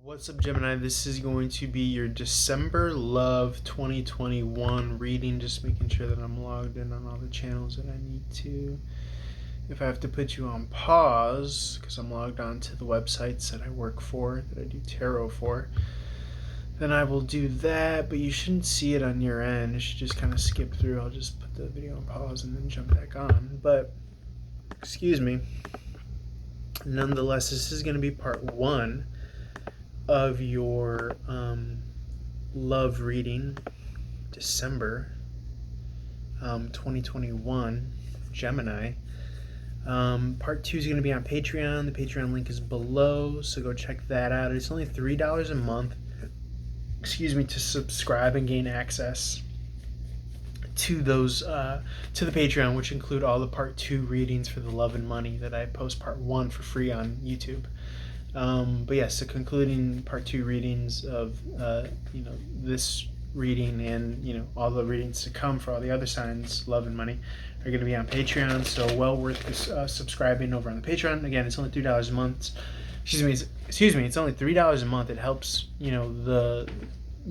What's up, Gemini? This is going to be your December Love 2021 reading. Just making sure that I'm logged in on all the channels that I need to. If I have to put you on pause, because I'm logged on to the websites that I work for, that I do tarot for, then I will do that, but you shouldn't see it on your end. You should just kind of skip through. I'll just put the video on pause and then jump back on. But, excuse me. Nonetheless, this is going to be part one of your love reading, December 2021, Gemini. Part two is going to be on Patreon. The Patreon link is below, so go check that out. It's only $3 a month, to subscribe and gain access to those to the Patreon, which include all the part two readings for the love and money that I post part one for free on YouTube. But yes, the concluding part two readings of this reading and all the readings to come for all the other signs, love and money, are going to be on Patreon. So well worth subscribing over on the Patreon. Again, it's only $3 a month. Excuse me. It's only $3 a month. It helps the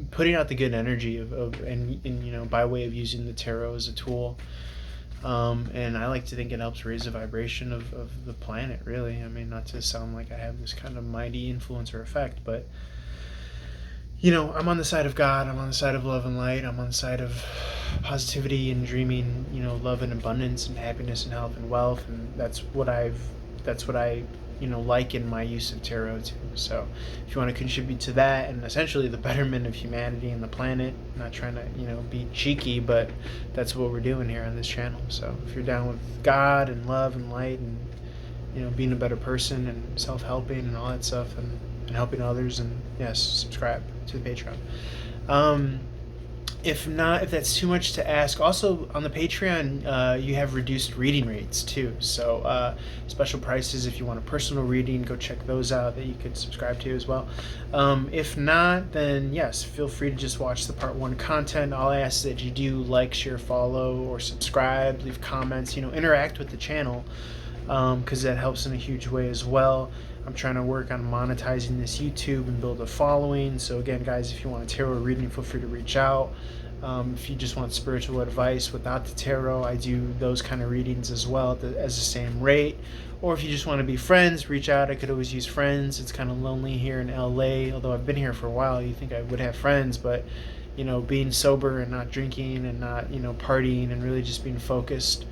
putting out the good energy and by way of using the tarot as a tool. And I like to think it helps raise the vibration of the planet, really. I mean, not to sound like I have this kind of mighty influencer effect, but, I'm on the side of God, I'm on the side of love and light, I'm on the side of positivity and dreaming, love and abundance and happiness and health and wealth, and that's what I like in my use of tarot too. So if you want to contribute to that and essentially the betterment of humanity and the planet, not trying to be cheeky, but that's what we're doing here on this channel. So if you're down with God and love and light and being a better person and self-helping and all that stuff and helping others, and yes, subscribe to the Patreon. If not, if that's too much to ask, also on the Patreon, you have reduced reading rates too. So special prices if you want a personal reading, go check those out that you could subscribe to as well. If not, then yes, feel free to just watch the part one content. All I ask is that you do like, share, follow, or subscribe, leave comments, interact with the channel, because that helps in a huge way as well. I'm trying to work on monetizing this YouTube and build a following. So again, guys, if you want a tarot reading, feel free to reach out. If you just want spiritual advice without the tarot, I do those kind of readings as well as the same rate. Or if you just want to be friends, reach out. I could always use friends. It's kind of lonely here in LA, although I've been here for a while. You think I would have friends, but being sober and not drinking and not partying and really just being focused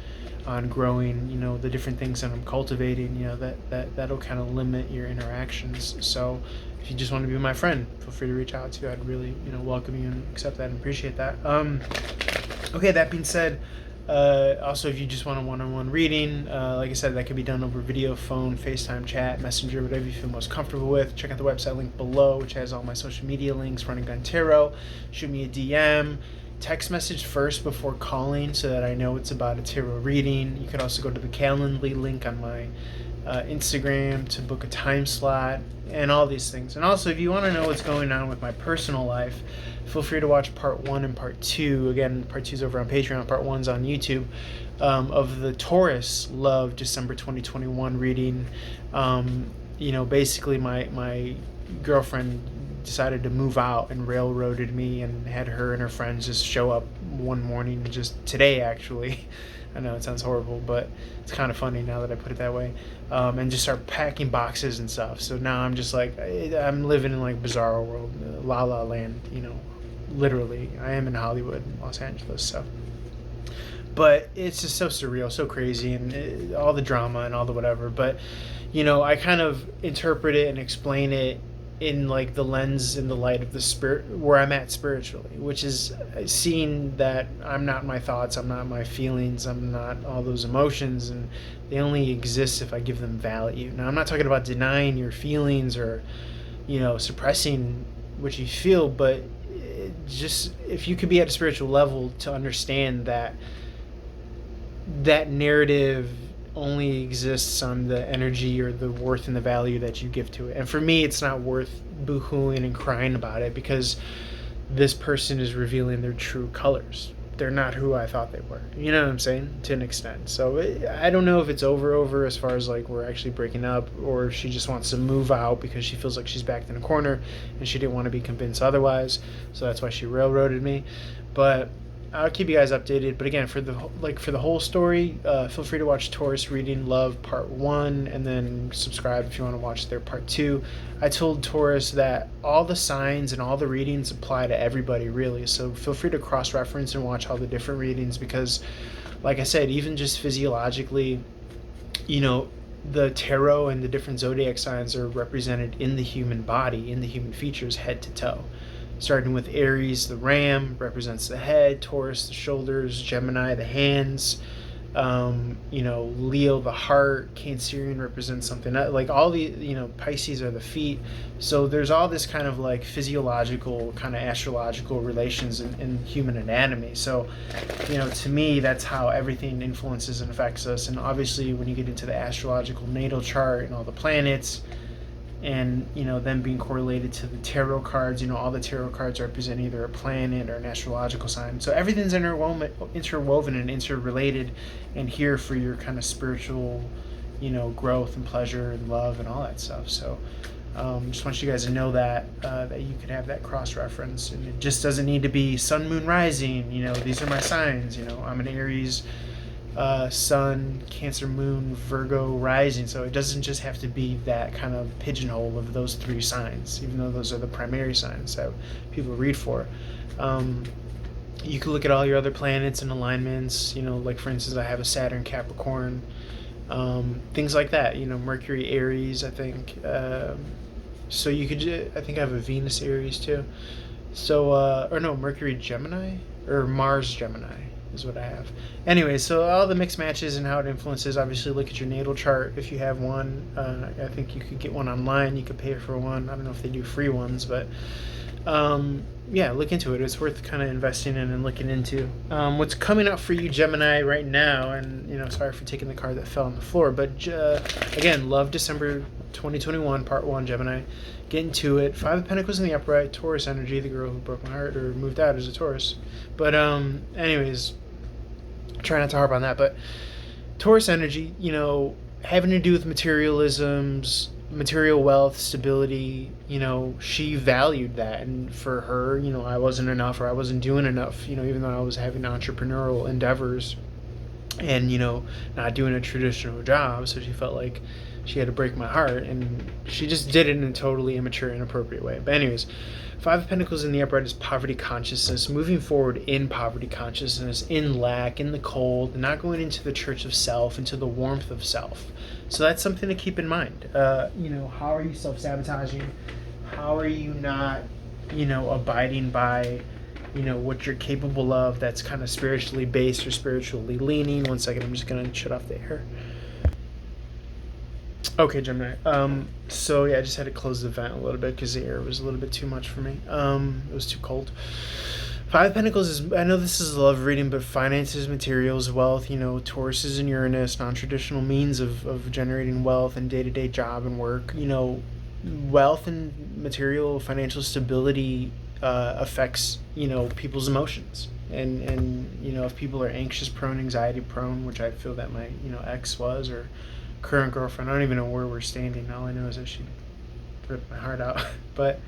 on growing the different things that I'm cultivating, that'll kind of limit your interactions. So if you just want to be my friend, feel free to reach out to. I'd really welcome you and accept that and appreciate that. Okay, that being said, also if you just want a one-on-one reading, like I said, that can be done over video, phone, FaceTime, chat, Messenger, whatever you feel most comfortable with. Check out the website link below, which has all my social media links. Running Gun Tarot. Shoot me a DM. Text message first before calling so that I know it's about a tarot reading. You could also go to the Calendly link on my Instagram to book a time slot and all these things. And also, if you want to know what's going on with my personal life, feel free to watch part one and part two. Again, part two is over on Patreon, part one's on YouTube, of the Taurus Love December 2021 reading. Basically my girlfriend decided to move out and railroaded me and had her and her friends just show up one morning, just today actually. I know it sounds horrible, but it's kind of funny now that I put it that way, and just start packing boxes and stuff. So now I'm just like, I'm living in like bizarro world, la la land, literally. I am in Hollywood, Los Angeles, so. But it's just so surreal, so crazy, and all the drama and all the whatever. But I kind of interpret it and explain it in like the lens and the light of the spirit, where I'm at spiritually, which is seeing that I'm not my thoughts, I'm not my feelings, I'm not all those emotions, and they only exist if I give them value. Now, I'm not talking about denying your feelings or suppressing what you feel, but just if you could be at a spiritual level to understand that narrative only exists on the energy or the worth and the value that you give to it. And for me, it's not worth boo-hooing and crying about it, because this person is revealing their true colors. they're not who I thought they were. You know what I'm saying? To an extent. So I don't know if it's over as far as like we're actually breaking up, or if she just wants to move out because she feels like she's backed in a corner and she didn't want to be convinced otherwise. So that's why she railroaded me. But I'll keep you guys updated. But again, for the whole story, feel free to watch Taurus Reading Love Part 1, and then subscribe if you want to watch their Part 2. I told Taurus that all the signs and all the readings apply to everybody, really. So feel free to cross-reference and watch all the different readings, because, like I said, even just physiologically, the tarot and the different zodiac signs are represented in the human body, in the human features, head to toe. Starting with Aries, the ram, represents the head, Taurus, the shoulders, Gemini, the hands, Leo, the heart, Cancerian represents something, like all the, Pisces are the feet. So there's all this kind of like physiological, kind of astrological relations in human anatomy. So, to me, that's how everything influences and affects us. And obviously when you get into the astrological natal chart and all the planets, and them being correlated to the tarot cards, all the tarot cards represent either a planet or an astrological sign. So everything's interwoven and interrelated, and here for your kind of spiritual growth and pleasure and love and all that stuff. So just want you guys to know that you could have that cross-reference, and it just doesn't need to be sun, moon, rising. These are my signs. I'm an Aries, Sun, Cancer, Moon, Virgo, Rising. So it doesn't just have to be that kind of pigeonhole of those 3 signs, even though those are the primary signs that people read for. You can look at all your other planets and alignments, like for instance, I have a Saturn Capricorn, things like that, Mercury Aries, I think. So you could, I think I have a Venus Aries too. So, Mercury Gemini, or Mars Gemini is what I have. Anyway, so all the mixed matches and how it influences, obviously look at your natal chart if you have one. I think you could get one online. You could pay for one. I don't know if they do free ones, but look into it. It's worth kind of investing in and looking into. What's coming up for you, Gemini, right now, and sorry for taking the card that fell on the floor, but again, love December 2021, Part 1, Gemini. Get into it. 5 of Pentacles in the upright, Taurus energy, the girl who broke my heart or moved out as a Taurus. But anyways, try not to harp on that, but Taurus energy, having to do with materialisms, material wealth, stability, she valued that. And for her, I wasn't enough, or I wasn't doing enough, even though I was having entrepreneurial endeavors and, not doing a traditional job. So she felt like she had to break my heart, and she just did it in a totally immature, inappropriate way. But anyways, 5 of Pentacles in the upright is poverty consciousness, moving forward in poverty consciousness, in lack, in the cold, not going into the church of self, into the warmth of self. So that's something to keep in mind. How are you self-sabotaging? How are you not, abiding by, what you're capable of that's kind of spiritually based or spiritually leaning? One second, I'm just going to shut off the air. Okay, Gemini. So yeah, I just had to close the vent a little bit because the air was a little bit too much for me. It was too cold. 5 of Pentacles is, I know this is a love reading, but finances, materials, wealth, Taurus is in Uranus, non-traditional means of generating wealth and day-to-day job and work. Wealth and material, financial stability affects, people's emotions. And if people are anxious prone, anxiety prone, which I feel that my, ex was, or current girlfriend, I don't even know where we're standing. All I know is that she ripped my heart out. But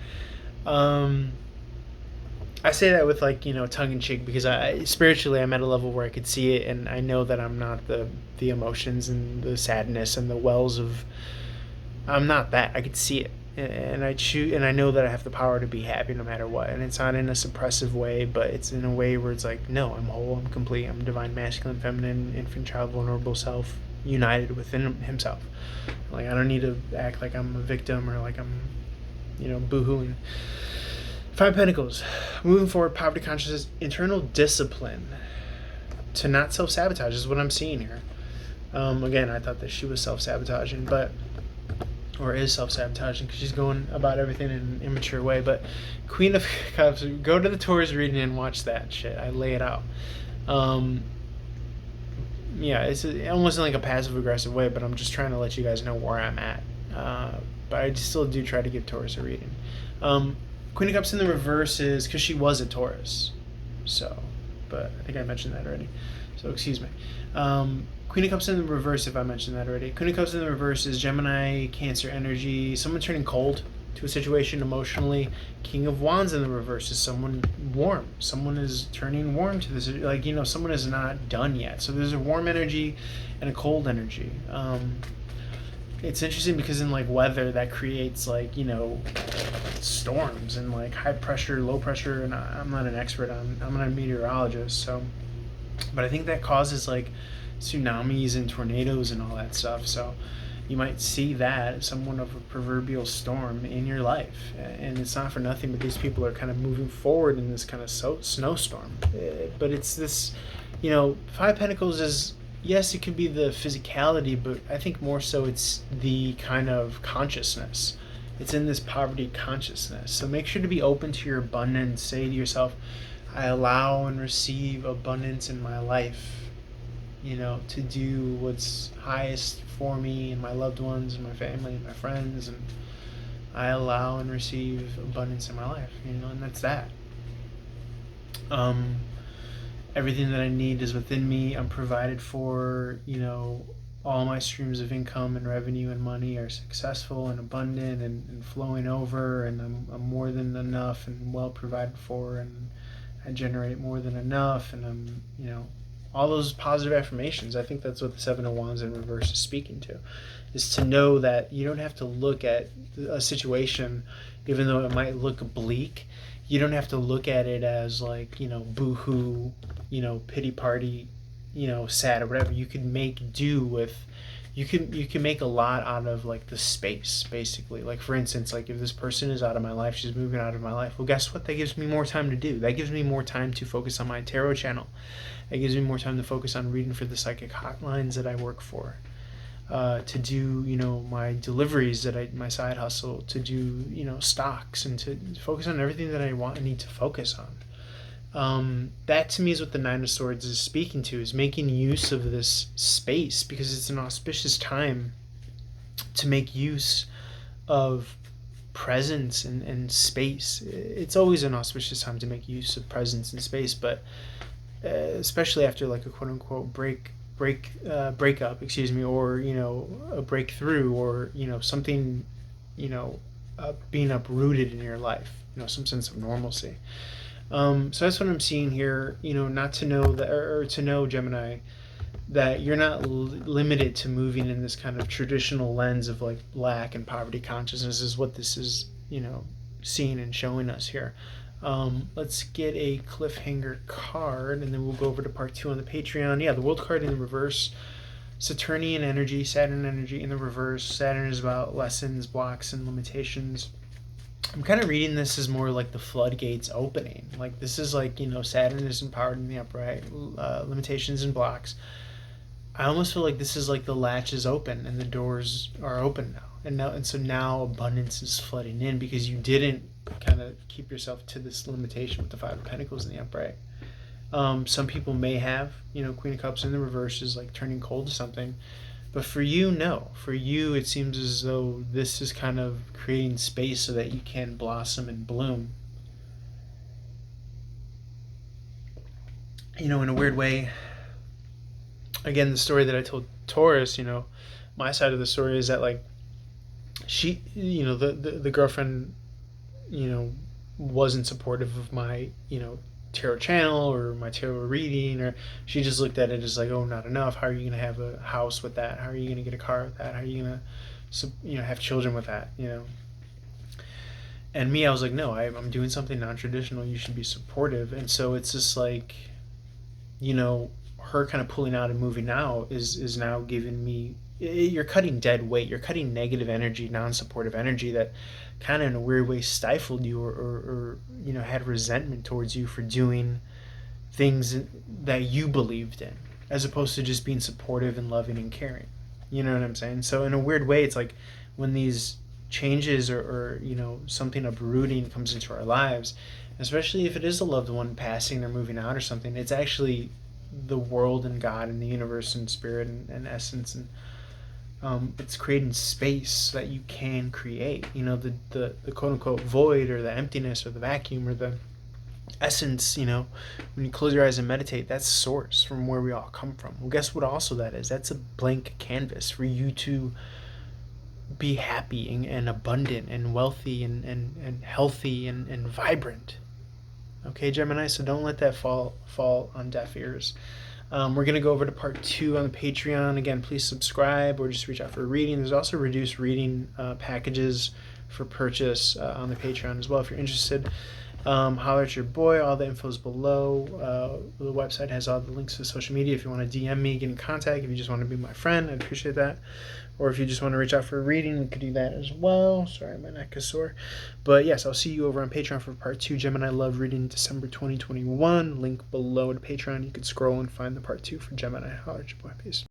I say that with tongue in cheek, because spiritually I'm at a level where I could see it, and I know that I'm not the emotions and the sadness and the wells of, I'm not that. I could see it, and I choose, and I know that I have the power to be happy no matter what. And it's not in a suppressive way, but it's in a way where it's like, no, I'm whole, I'm complete, I'm divine, masculine, feminine, infant, child, vulnerable self, united within himself. I don't need to act like I'm a victim or like I'm, boo-hooing. 5 of Pentacles, moving forward, poverty consciousness, internal discipline to not self-sabotage is what I'm seeing here. Again, I thought that she was self-sabotaging, or is self-sabotaging, because she's going about everything in an immature way. But Queen of Cups, go to the Taurus reading and watch that shit. I lay it out. It's almost in like a passive-aggressive way, but I'm just trying to let you guys know where I'm at. But I still do try to give Taurus a reading. Queen of Cups in the reverse is because she was a Taurus. So but I think I mentioned that already. So excuse me. Queen of Cups in the reverse, if I mentioned that already. Queen of Cups in the reverse is Gemini, Cancer energy, someone turning cold to a situation emotionally. King of Wands in the reverse is someone warm. Someone is turning warm to this, like, someone is not done yet. So there's a warm energy and a cold energy. It's interesting because in like weather that creates like storms and like high pressure, low pressure, and I'm not an expert on. I'm not a meteorologist, so, but I think that causes like tsunamis and tornadoes and all that stuff. So you might see that somewhat of a proverbial storm in your life, and it's not for nothing. But these people are kind of moving forward in this kind of snowstorm. But it's this, Five Pentacles is. Yes, it could be the physicality, but I think more so it's the kind of consciousness. It's in this poverty consciousness. So make sure to be open to your abundance. Say to yourself, I allow and receive abundance in my life, to do what's highest for me and my loved ones and my family and my friends. And I allow and receive abundance in my life, and that's that. Everything that I need is within me. I'm provided for, all my streams of income and revenue and money are successful and abundant and flowing over, and I'm more than enough and well provided for, and I generate more than enough, and I'm, all those positive affirmations. I think that's what the Seven of Wands in reverse is speaking to, is to know that you don't have to look at a situation, even though it might look bleak. You don't have to look at it as like, boo-hoo, pity party, sad or whatever. You can make do with, you can make a lot out of like the space, basically. Like for instance, like if this person is out of my life, she's moving out of my life. Well, guess what? That gives me more time to do. That gives me more time to focus on my tarot channel. That gives me more time to focus on reading for the psychic hotlines that I work for. To do, my deliveries my side hustle, to do, stocks, and to focus on everything that I want and need to focus on. That to me is what the Nine of Swords is speaking to, is making use of this space, because it's an auspicious time to make use of presence and space. It's always an auspicious time to make use of presence and space, but especially after like a quote-unquote breakup, or a breakthrough, or something, being uprooted in your life, some sense of normalcy. So that's what I'm seeing here. Not to know that, or to know, Gemini, that you're not limited to moving in this kind of traditional lens of like lack and poverty consciousness, is what this is seeing and showing us here. Let's get a cliffhanger card, and then we'll go over to part 2 on the Patreon. Yeah, the World card in the reverse, Saturnian energy, Saturn energy in the reverse. Saturn is about lessons, blocks, and limitations. I'm kind of reading this as more like the floodgates opening. Like this is like, Saturn is empowered in the upright, limitations and blocks. I almost feel like this is like the latch is open and the doors are open now. And so now abundance is flooding in, because you didn't kind of keep yourself to this limitation with the Five of Pentacles in the upright. Some people may have, Queen of Cups in the reverse is like turning cold to something. But for you, no. For you, it seems as though this is kind of creating space so that you can blossom and bloom. In a weird way, again, the story that I told Taurus, my side of the story is that like she, the girlfriend, wasn't supportive of my, tarot channel or my tarot reading, or she just looked at it as like, oh, not enough. How are you going to have a house with that? How are you going to get a car with that? How are you going to, have children with that, And me, I was like, no, I'm doing something non-traditional. You should be supportive. And so it's just like, her kind of pulling out and moving out is now giving me, you're cutting dead weight. You're cutting negative energy, non-supportive energy that kind of in a weird way stifled you, or had resentment towards you for doing things that you believed in, as opposed to just being supportive and loving and caring. You know what I'm saying? So in a weird way, it's like when these changes or something uprooting comes into our lives, especially if it is a loved one passing or moving out or something, it's actually the world and God and the universe and spirit and essence, and it's creating space that you can create. The quote-unquote void or the emptiness or the vacuum or the essence, when you close your eyes and meditate, that's source from where we all come from. Well, guess what also that is? That's a blank canvas for you to be happy and abundant and wealthy and healthy and vibrant. Okay, Gemini, so don't let that fall on deaf ears. We're going to go over to part 2 on the Patreon. Again, please subscribe or just reach out for a reading. There's also reduced reading packages for purchase on the Patreon as well if you're interested. Holler at your boy. All the info is below. The website has all the links to social media. If you want to DM me, get in contact. If you just want to be my friend, I'd appreciate that. Or if you just want to reach out for a reading, we could do that as well. Sorry, my neck is sore. But yes, I'll see you over on Patreon for part 2. Gemini Love reading December 2021. Link below to Patreon. You could scroll and find the part 2 for Gemini. Holler at your boy. Peace.